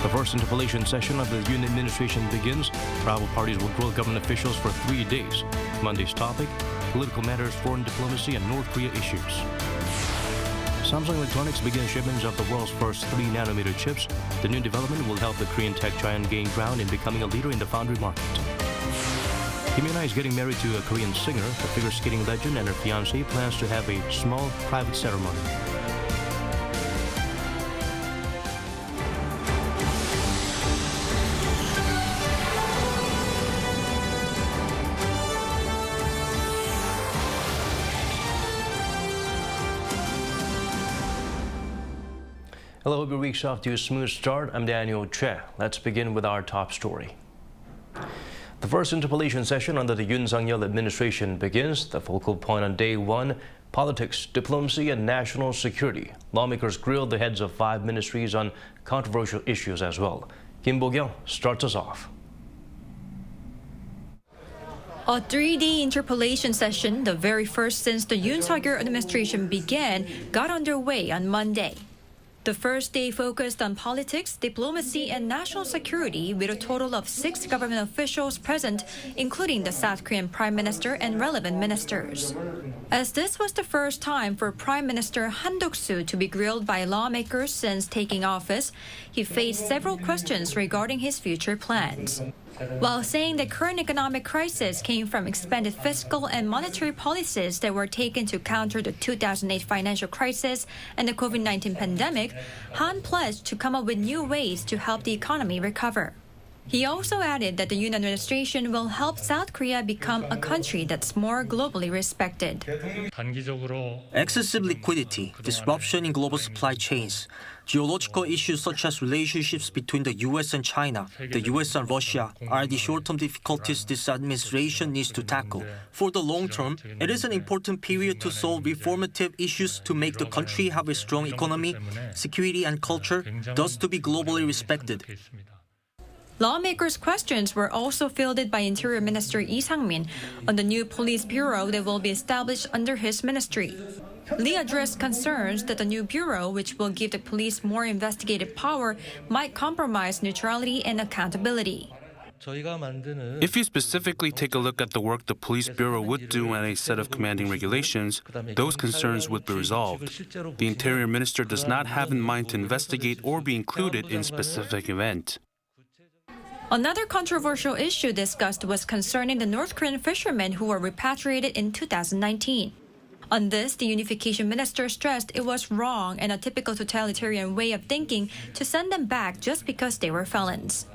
The first interpellation session of the Yoon administration begins. Travel parties will grill government officials for 3 days. Monday's topic, political matters, foreign diplomacy, and North Korea issues. Samsung Electronics begins shipments of the world's first 3nm chips. The new development will help the Korean tech giant gain ground in becoming a leader in the foundry market. Kimi and I is getting married to a Korean singer. The figure skating legend and her fiancé plans to have a small private ceremony. Hello, hope your week's off to a smooth start. I'm Daniel Che. Let's begin with our top story. The first interpellation session under the Yoon Suk-yeol administration begins. The focal point on day one, politics, diplomacy, and national security. Lawmakers grilled the heads of 5 ministries on controversial issues as well. Kim Bo-kyung starts us off. A 3-day interpellation session, the very first since the Yoon Suk-yeol administration began, got underway on Monday. The first day focused on politics, diplomacy, and national security with a total of 6 government officials present, including the South Korean Prime Minister and relevant ministers. As this was the first time for Prime Minister Han Duk-soo to be grilled by lawmakers since taking office, he faced several questions regarding his future plans. While saying the current economic crisis came from expanded fiscal and monetary policies that were taken to counter the 2008 financial crisis and the COVID-19 pandemic, Han pledged to come up with new ways to help the economy recover. He also added that the Yoon administration will help South Korea become a country that's more globally respected. Excessive liquidity, disruption in global supply chains, geological issues such as relationships between the U.S. and China, the U.S. and Russia are the short-term difficulties this administration needs to tackle. For the long term, it is an important period to solve reformative issues to make the country have a strong economy, security, and culture, thus to be globally respected. Lawmakers' questions were also fielded by Interior Minister Lee Sang-min on the new police bureau that will be established under his ministry. Lee addressed concerns that the new bureau, which will give the police more investigative power, might compromise neutrality and accountability. If you specifically take a look at the work the police bureau would do and a set of commanding regulations, those concerns would be resolved. The Interior Minister does not have in mind to investigate or be included in specific event. Another controversial issue discussed was concerning the North Korean fishermen who were repatriated in 2019. On this, the unification minister stressed it was wrong and a typical totalitarian way of thinking to send them back just because they were felons.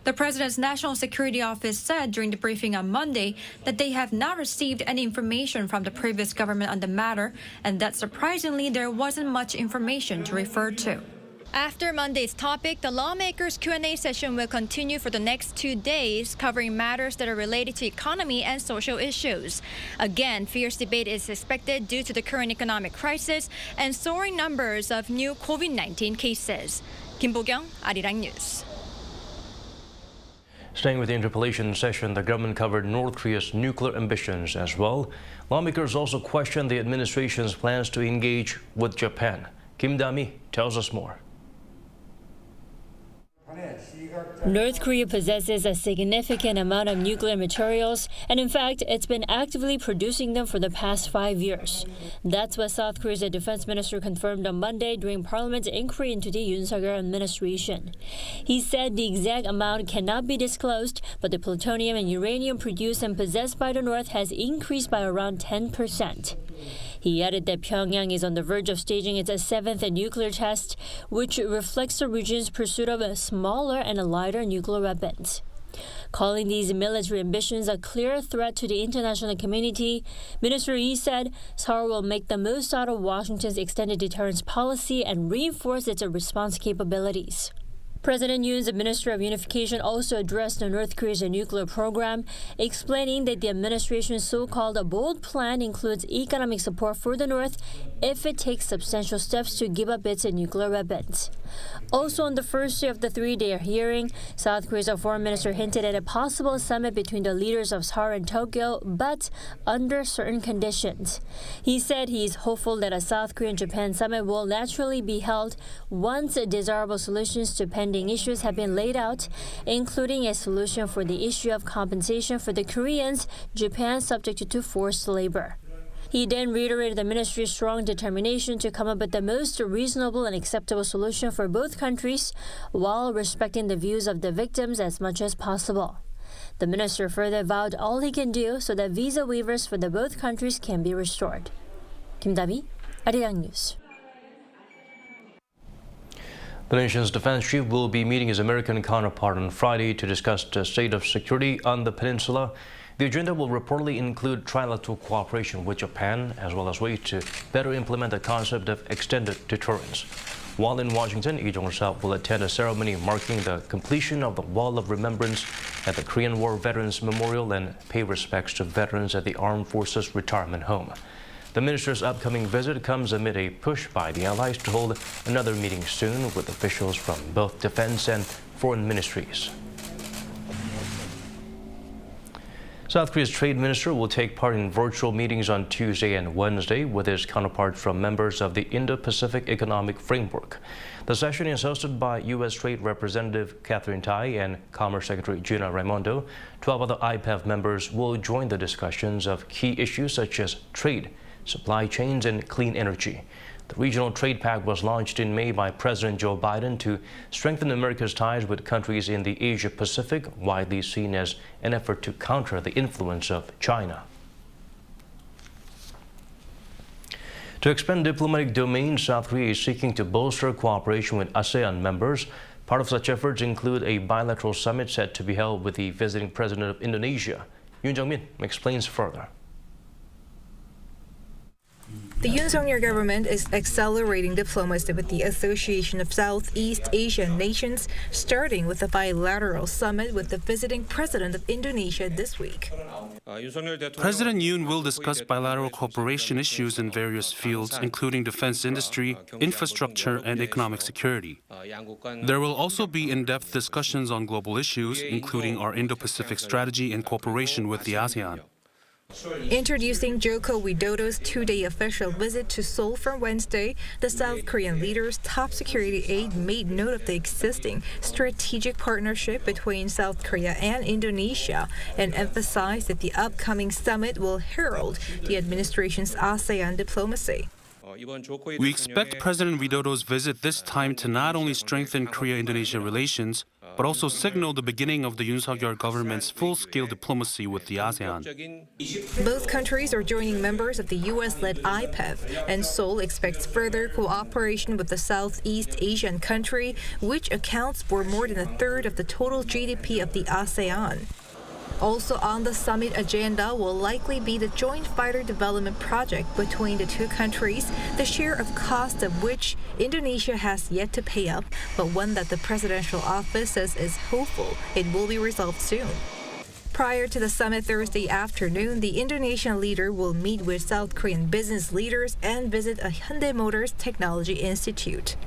The President's National Security Office said during the briefing on Monday that they have not received any information from the previous government on the matter, and that surprisingly there wasn't much information to refer to. After Monday's topic, the lawmakers' Q&A session will continue for the next 2 days, covering matters that are related to economy and social issues. Again, fierce debate is expected due to the current economic crisis and soaring numbers of new COVID-19 cases. Kim Bo-kyung, Arirang News. Staying with the interpellation session, the government covered North Korea's nuclear ambitions as well. Lawmakers also questioned the administration's plans to engage with Japan. Kim Da-mi tells us more. North Korea possesses a significant amount of nuclear materials, and in fact, it's been actively producing them for the past 5 years. That's what South Korea's defense minister confirmed on Monday during Parliament's inquiry into the Yoon Suk-yeol administration. He said the exact amount cannot be disclosed, but the plutonium and uranium produced and possessed by the North has increased by around 10%. He added that Pyongyang is on the verge of staging its 7th nuclear test, which reflects the region's pursuit of a smaller and lighter nuclear weapons. Calling these military ambitions a clear threat to the international community, Minister Lee said Seoul will make the most out of Washington's extended deterrence policy and reinforce its response capabilities. President Yoon's Minister of Unification also addressed the North Korea's nuclear program, explaining that the administration's so-called bold plan includes economic support for the North if it takes substantial steps to give up its nuclear weapons. Also, on the first day of the three-day hearing, South Korea's foreign minister hinted at a possible summit between the leaders of Seoul and Tokyo, but under certain conditions. He said he's hopeful that a South Korean-Japan summit will naturally be held once desirable solutions to pending issues have been laid out, including a solution for the issue of compensation for the Koreans Japan subjected to forced labor. He then reiterated the ministry's strong determination to come up with the most reasonable and acceptable solution for both countries while respecting the views of the victims as much as possible. The minister further vowed all he can do so that visa waivers for the both countries can be restored. Kim Davi, Arirang News. The nation's defense chief will be meeting his American counterpart on Friday to discuss the state of security on the peninsula. The agenda will reportedly include trilateral cooperation with Japan, as well as ways to better implement the concept of extended deterrence. While in Washington, Lee Jong-seo will attend a ceremony marking the completion of the Wall of Remembrance at the Korean War Veterans Memorial and pay respects to veterans at the Armed Forces Retirement Home. The minister's upcoming visit comes amid a push by the allies to hold another meeting soon with officials from both defense and foreign ministries. South Korea's trade minister will take part in virtual meetings on Tuesday and Wednesday with his counterparts from members of the Indo-Pacific Economic Framework. The session is hosted by U.S. Trade Representative Catherine Tai and Commerce Secretary Gina Raimondo. 12 other IPEF members will join the discussions of key issues such as trade, supply chains, and clean energy. The regional trade pact was launched in May by President Joe Biden to strengthen America's ties with countries in the Asia-Pacific, widely seen as an effort to counter the influence of China. To expand diplomatic domains, South Korea is seeking to bolster cooperation with ASEAN members. Part of such efforts include a bilateral summit set to be held with the visiting president of Indonesia. Yoon Min explains further. The Yoon government is accelerating diplomacy with the Association of Southeast Asian Nations, starting with a bilateral summit with the visiting president of Indonesia this week. President Yoon will discuss bilateral cooperation issues in various fields, including defense industry, infrastructure, and economic security. There will also be in-depth discussions on global issues, including our Indo-Pacific strategy and cooperation with the ASEAN. Introducing Yoon-Widodo's two-day official visit to Seoul from Wednesday, the South Korean leader's top security aide made note of the existing strategic partnership between South Korea and Indonesia and emphasized that the upcoming summit will herald the administration's ASEAN diplomacy. We expect President Widodo's visit this time to not only strengthen Korea-Indonesia relations, but also signal the beginning of the Yoon government's full-scale diplomacy with the ASEAN. Both countries are joining members of the U.S.-led IPEF, and Seoul expects further cooperation with the Southeast Asian country, which accounts for more than a third of the total GDP of the ASEAN. Also on the summit agenda will likely be the joint fighter development project between the two countries, the share of cost of which Indonesia has yet to pay up, but one that the presidential office says is hopeful it will be resolved soon. Prior to the summit Thursday afternoon, the Indonesian leader will meet with South Korean business leaders and visit a Hyundai Motors Technology Institute.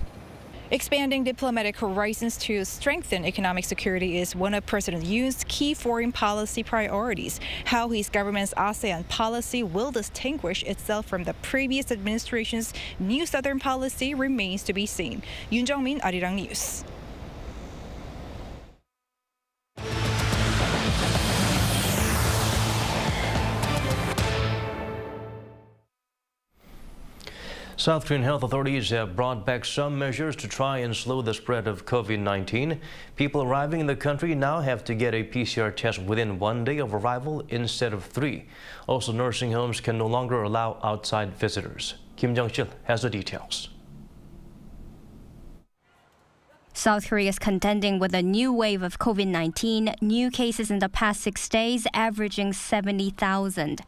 Expanding diplomatic horizons to strengthen economic security is one of President Yoon's key foreign policy priorities. How his government's ASEAN policy will distinguish itself from the previous administration's New Southern policy remains to be seen. Yoon Min, Arirang News. South Korean health authorities have brought back some measures to try and slow the spread of COVID-19. People arriving in the country now have to get a PCR test within 1 day of arrival instead of 3. Also, nursing homes can no longer allow outside visitors. Kim Jung-sil has the details. South Korea is contending with a new wave of COVID-19, new cases in the past 6 days averaging 70,000.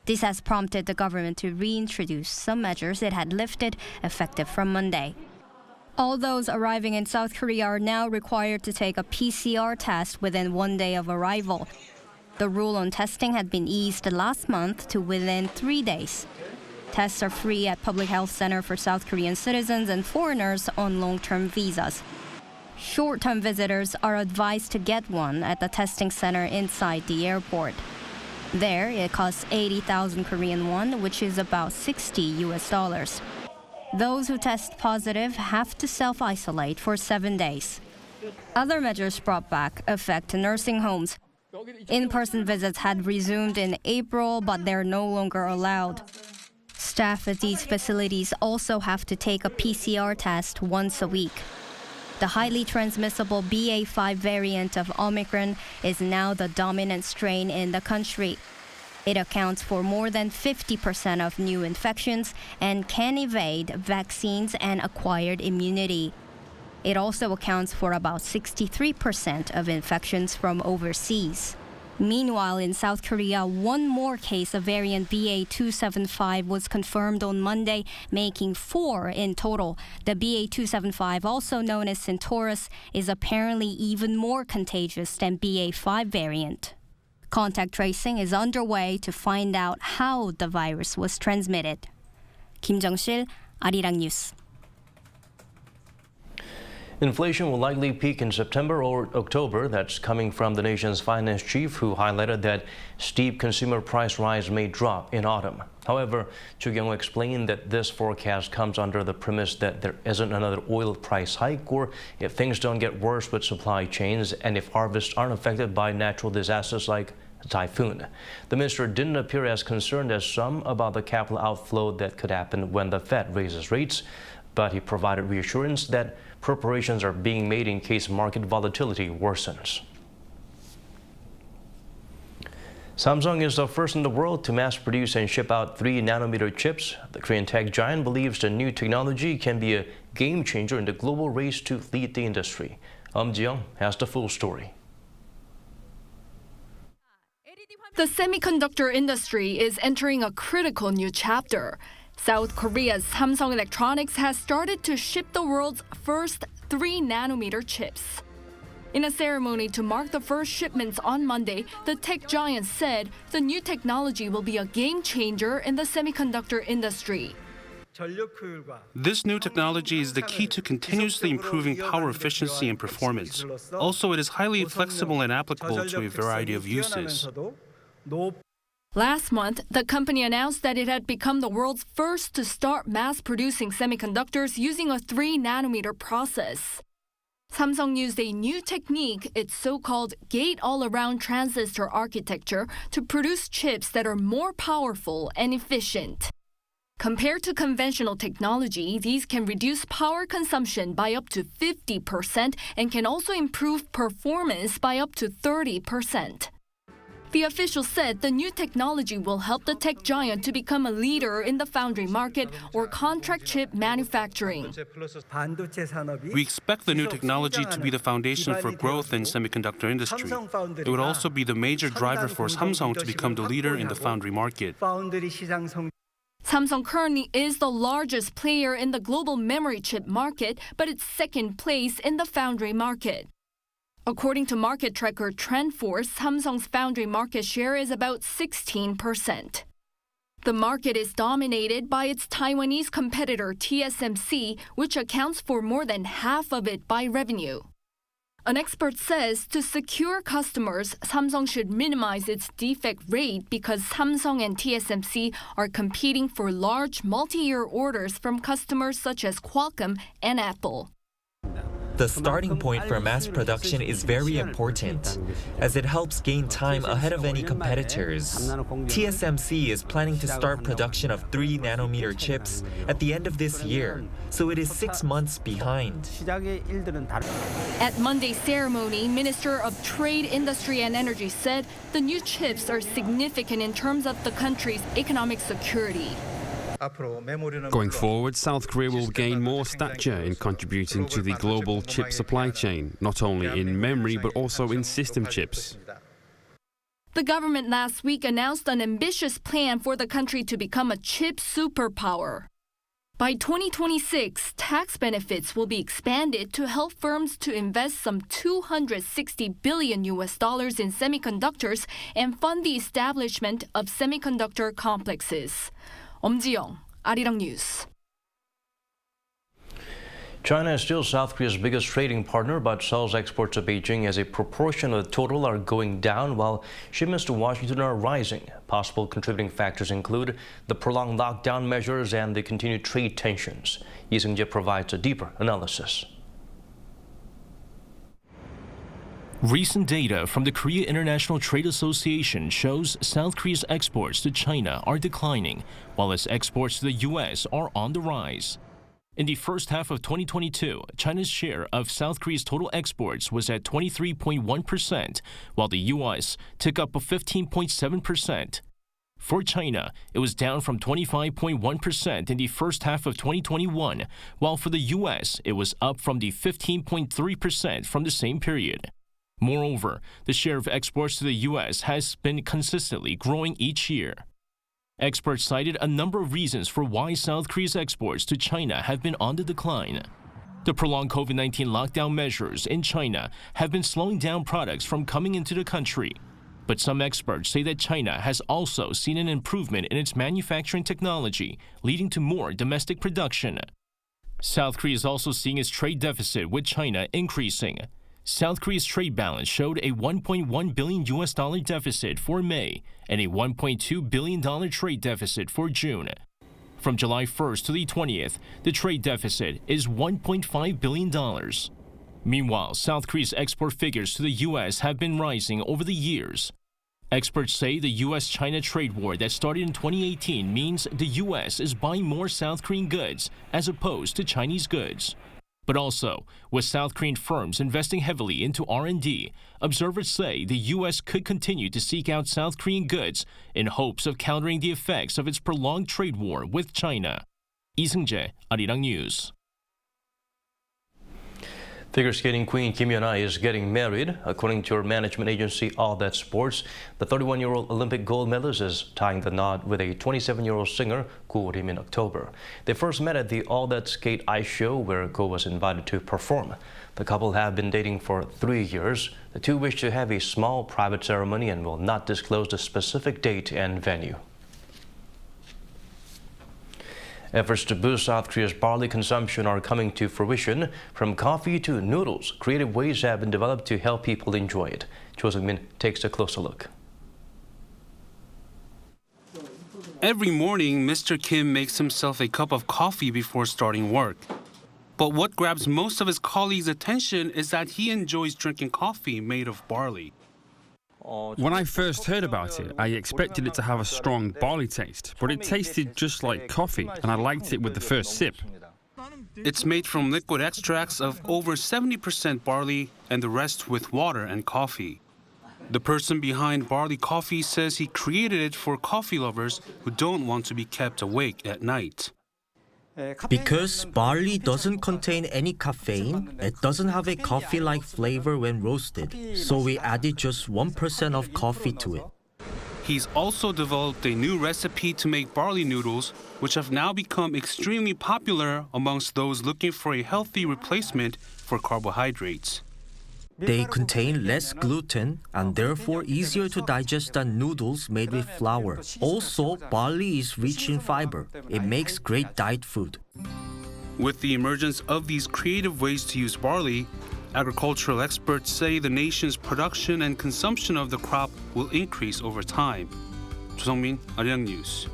This has prompted the government to reintroduce some measures it had lifted, effective from Monday. All those arriving in South Korea are now required to take a PCR test within 1 day of arrival. The rule on testing had been eased last month to within 3 days. Tests are free at Public Health Center for South Korean citizens and foreigners on long-term visas. Short-term visitors are advised to get one at the testing center inside the airport. There, it costs 80,000 Korean won, which is about $60. Those who test positive have to self-isolate for 7 days. Other measures brought back affect nursing homes. In-person visits had resumed in April, but they're no longer allowed. Staff at these facilities also have to take a PCR test once a week. The highly transmissible BA.5 variant of Omicron is now the dominant strain in the country. It accounts for more than 50% of new infections and can evade vaccines and acquired immunity. It also accounts for about 63% of infections from overseas. Meanwhile, in South Korea, one more case of variant BA.275 was confirmed on Monday, making 4 in total. The BA.275, also known as Centaurus, is apparently even more contagious than BA.5 variant. Contact tracing is underway to find out how the virus was transmitted. Kim Jung-sil, Arirang News. Inflation will likely peak in September or October. That's coming from the nation's finance chief, who highlighted that steep consumer price rise may drop in autumn. However, Chu Kyung-ho explained that this forecast comes under the premise that there isn't another oil price hike, or if things don't get worse with supply chains, and if harvests aren't affected by natural disasters like a typhoon. The minister didn't appear as concerned as some about the capital outflow that could happen when the Fed raises rates, but he provided reassurance that preparations are being made in case market volatility worsens. Samsung is the first in the world to mass produce and ship out 3-nanometer chips. The Korean tech giant believes the new technology can be a game changer in the global race to lead the industry. Ji-young has the full story. The semiconductor industry is entering a critical new chapter. South Korea's Samsung Electronics has started to ship the world's first 3-nanometer chips. In a ceremony to mark the first shipments on Monday, the tech giant said the new technology will be a game changer in the semiconductor industry. This new technology is the key to continuously improving power efficiency and performance. Also, it is highly flexible and applicable to a variety of uses. Last month, the company announced that it had become the world's first to start mass-producing semiconductors using a 3-nanometer process. Samsung used a new technique, its so-called gate-all-around transistor architecture, to produce chips that are more powerful and efficient. Compared to conventional technology, these can reduce power consumption by up to 50% and can also improve performance by up to 30%. The official said the new technology will help the tech giant to become a leader in the foundry market or contract chip manufacturing. We expect the new technology to be the foundation for growth in semiconductor industry. It would also be the major driver for Samsung to become the leader in the foundry market. Samsung currently is the largest player in the global memory chip market, but it's second place in the foundry market. According to market tracker TrendForce, Samsung's foundry market share is about 16%. The market is dominated by its Taiwanese competitor TSMC, which accounts for more than half of it by revenue. An expert says to secure customers, Samsung should minimize its defect rate because Samsung and TSMC are competing for large multi-year orders from customers such as Qualcomm and Apple. The starting point for mass production is very important, as it helps gain time ahead of any competitors. TSMC is planning to start production of 3-nanometer chips at the end of this year, so it is 6 months behind. At Monday's ceremony, Minister of Trade, Industry and Energy said the new chips are significant in terms of the country's economic security. Going forward, South Korea will gain more stature in contributing to the global chip supply chain, not only in memory but also in system chips. The government last week announced an ambitious plan for the country to become a chip superpower. By 2026, tax benefits will be expanded to help firms to invest some $260 billion in semiconductors and fund the establishment of semiconductor complexes. 엄지영, Arirang News. China is still South Korea's biggest trading partner, but Seoul's exports to Beijing as a proportion of the total are going down, while shipments to Washington are rising. Possible contributing factors include the prolonged lockdown measures and the continued trade tensions. Lee Seung-jae provides a deeper analysis. Recent data from the Korea International Trade Association shows South Korea's exports to China are declining, while its exports to the U.S. are on the rise. In the first half of 2022, China's share of South Korea's total exports was at 23.1%, while the U.S. took up 15.7%. For China, it was down from 25.1% in the first half of 2021, while for the U.S., it was up from the 15.3% from the same period. Moreover, the share of exports to the U.S. has been consistently growing each year. Experts cited a number of reasons for why South Korea's exports to China have been on the decline. The prolonged COVID-19 lockdown measures in China have been slowing down products from coming into the country. But some experts say that China has also seen an improvement in its manufacturing technology, leading to more domestic production. South Korea is also seeing its trade deficit with China increasing. South Korea's trade balance showed a $1.1 billion deficit for May and a $1.2 billion trade deficit for June. From July 1st to the 20th, the trade deficit is $1.5 billion. Meanwhile, South Korea's export figures to the U.S. have been rising over the years. Experts say the U.S.-China trade war that started in 2018 means the U.S. is buying more South Korean goods as opposed to Chinese goods. But also, with South Korean firms investing heavily into R&D, observers say the U.S. could continue to seek out South Korean goods in hopes of countering the effects of its prolonged trade war with China. Lee Seung-jae, Arirang News. Figure skating queen Kim Yuna is getting married. According to her management agency All That Sports, the 31-year-old Olympic gold medalist is tying the knot with a 27-year-old singer, Go in October. They first met at the All That Skate Ice show where Go was invited to perform. The couple have been dating for 3 years. The two wish to have a small private ceremony and will not disclose the specific date and venue. Efforts to boost South Korea's barley consumption are coming to fruition. From coffee to noodles, creative ways have been developed to help people enjoy it. Cho Seung-min takes a closer look. Every morning, Mr. Kim makes himself a cup of coffee before starting work. But what grabs most of his colleagues' attention is that he enjoys drinking coffee made of barley. When I first heard about it, I expected it to have a strong barley taste, but it tasted just like coffee, and I liked it with the first sip. It's made from liquid extracts of over 70% barley and the rest with water and coffee. The person behind Barley Coffee says he created it for coffee lovers who don't want to be kept awake at night. Because barley doesn't contain any caffeine, it doesn't have a coffee-like flavor when roasted, so we added just 1% of coffee to it. He's also developed a new recipe to make barley noodles, which have now become extremely popular amongst those looking for a healthy replacement for carbohydrates. They contain less gluten and therefore easier to digest than noodles made with flour. Also, barley is rich in fiber. It makes great diet food. With the emergence of these creative ways to use barley, agricultural experts say the nation's production and consumption of the crop will increase over time. Cho Seung-min, Arirang News.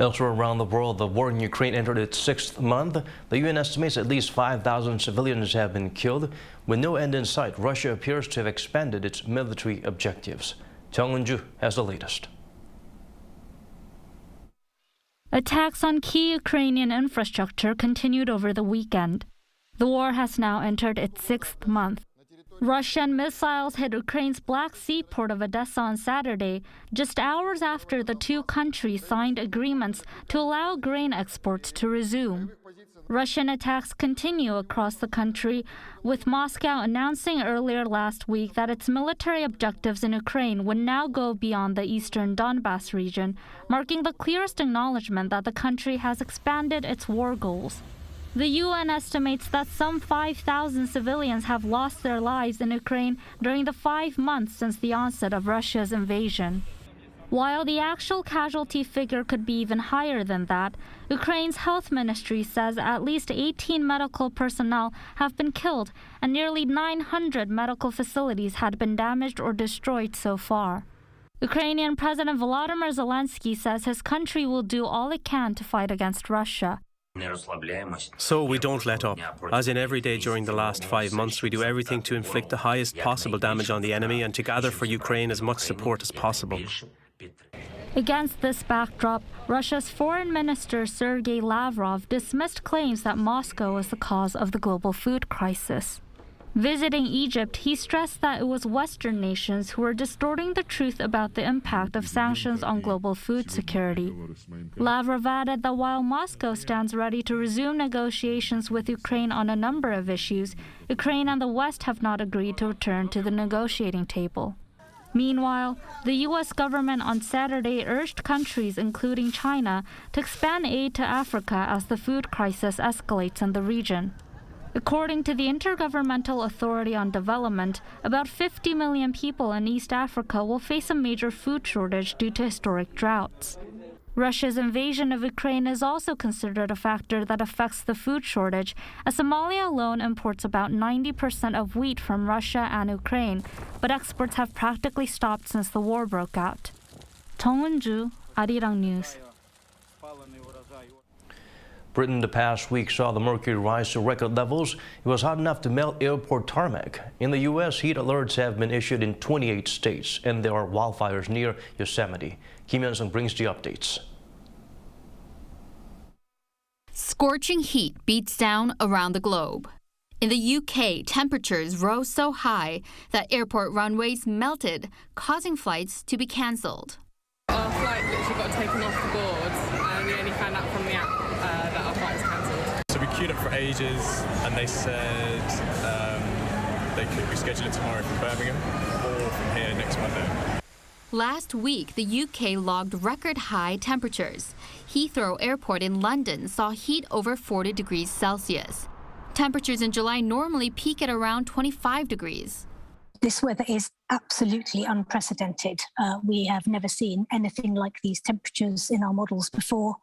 Elsewhere around the world, the war in Ukraine entered its 6th month. The UN estimates at least 5,000 civilians have been killed. With no end in sight, Russia appears to have expanded its military objectives. Jung Eun-ju has the latest. Attacks on key Ukrainian infrastructure continued over the weekend. The war has now entered its 6th month. Russian missiles hit Ukraine's Black Sea port of Odessa on Saturday, just hours after the two countries signed agreements to allow grain exports to resume. Russian attacks continue across the country, with Moscow announcing earlier last week that its military objectives in Ukraine would now go beyond the eastern Donbas region, marking the clearest acknowledgement that the country has expanded its war goals. The UN estimates that some 5,000 civilians have lost their lives in Ukraine during the 5 months since the onset of Russia's invasion. While the actual casualty figure could be even higher than that, Ukraine's health ministry says at least 18 medical personnel have been killed and nearly 900 medical facilities had been damaged or destroyed so far. Ukrainian President Volodymyr Zelensky says his country will do all it can to fight against Russia. So we don't let up. As in every day during the last 5 months, we do everything to inflict the highest possible damage on the enemy and to gather for Ukraine as much support as possible. Against this backdrop, Russia's Foreign Minister Sergei Lavrov dismissed claims that Moscow was the cause of the global food crisis. Visiting Egypt, he stressed that it was Western nations who were distorting the truth about the impact of sanctions on global food security. Lavrov added that while Moscow stands ready to resume negotiations with Ukraine on a number of issues, Ukraine and the West have not agreed to return to the negotiating table. Meanwhile, the U.S. government on Saturday urged countries, including China, to expand aid to Africa as the food crisis escalates in the region. According to the Intergovernmental Authority on Development, about 50 million people in East Africa will face a major food shortage due to historic droughts. Russia's invasion of Ukraine is also considered a factor that affects the food shortage, as Somalia alone imports about 90% of wheat from Russia and Ukraine, but exports have practically stopped since the war broke out. 정은주, Arirang News. Britain the past week saw the mercury rise to record levels. It was hot enough to melt airport tarmac. In the U.S., heat alerts have been issued in 28 states, and there are wildfires near Yosemite. Kim Yuna brings the updates. Scorching heat beats down around the globe. In the UK, temperatures rose so high that airport runways melted, causing flights to be cancelled. Our flight literally got taken off the board, and we only found out from the app that our flight was cancelled. So we queued up for ages, and they said they could reschedule it tomorrow from Birmingham or from here next Monday. Last week, the UK logged record-high temperatures. Heathrow Airport in London saw heat over 40 degrees Celsius. Temperatures in July normally peak at around 25 degrees. This weather is absolutely unprecedented. We have never seen anything like these temperatures in our models before.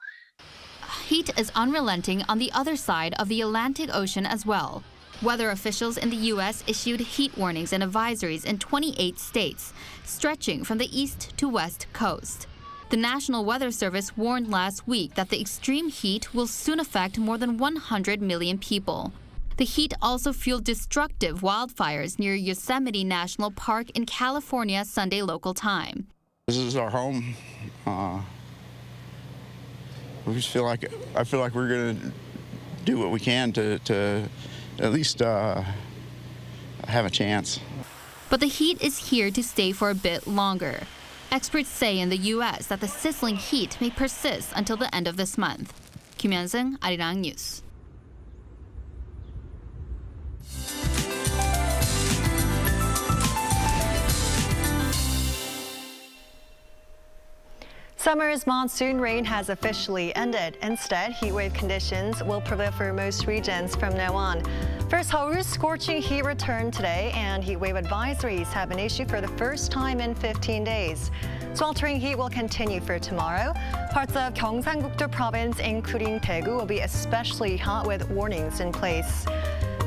Heat is unrelenting on the other side of the Atlantic Ocean as well. Weather officials in the U.S. issued heat warnings and advisories in 28 states, stretching from the east to west coast. The National Weather Service warned last week that the extreme heat will soon affect more than 100 million people. The heat also fueled destructive wildfires near Yosemite National Park in California Sunday local time. This is our home. I feel like we're going to do what we can to at least have a chance. But the heat is here to stay for a bit longer. Experts say in the U.S. that the sizzling heat may persist until the end of this month. Kim Yuna, Arirang News. Summer's monsoon rain has officially ended. Instead, heatwave conditions will prevail for most regions from now on. First, Seoul's scorching heat returned today, and heatwave advisories have been issued for the first time in 15 days. Sweltering heat will continue for tomorrow. Parts of Gyeongsang-gukdo province, including Daegu, will be especially hot with warnings in place.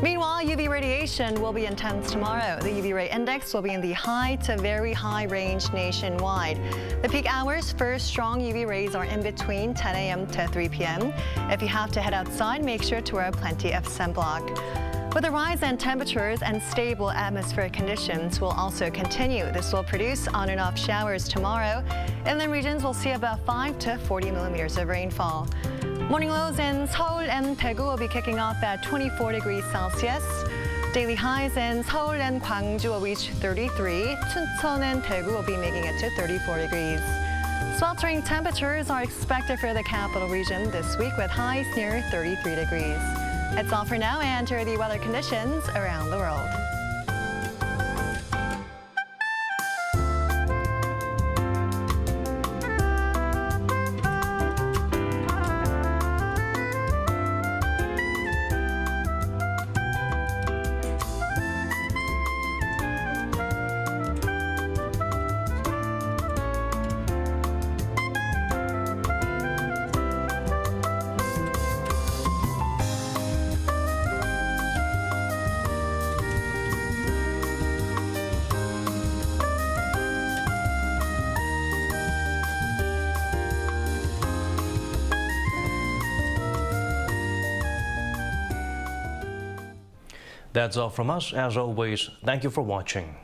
Meanwhile, UV radiation will be intense tomorrow. The UV ray index will be in the high to very high range nationwide. The peak hours for strong UV rays are in between 10 a.m. to 3 p.m. If you have to head outside, make sure to wear plenty of sunblock. With a rise in temperatures and stable atmospheric conditions will also continue. This will produce on and off showers tomorrow. Inland regions will see about 5 to 40 millimeters of rainfall. Morning lows in Seoul and Daegu will be kicking off at 24 degrees Celsius. Daily highs in Seoul and Gwangju will reach 33. Chuncheon and Daegu will be making it to 34 degrees. Sweltering temperatures are expected for the capital region this week with highs near 33 degrees. That's all for now, and here are the weather conditions around the world. That's all from us. As always, thank you for watching.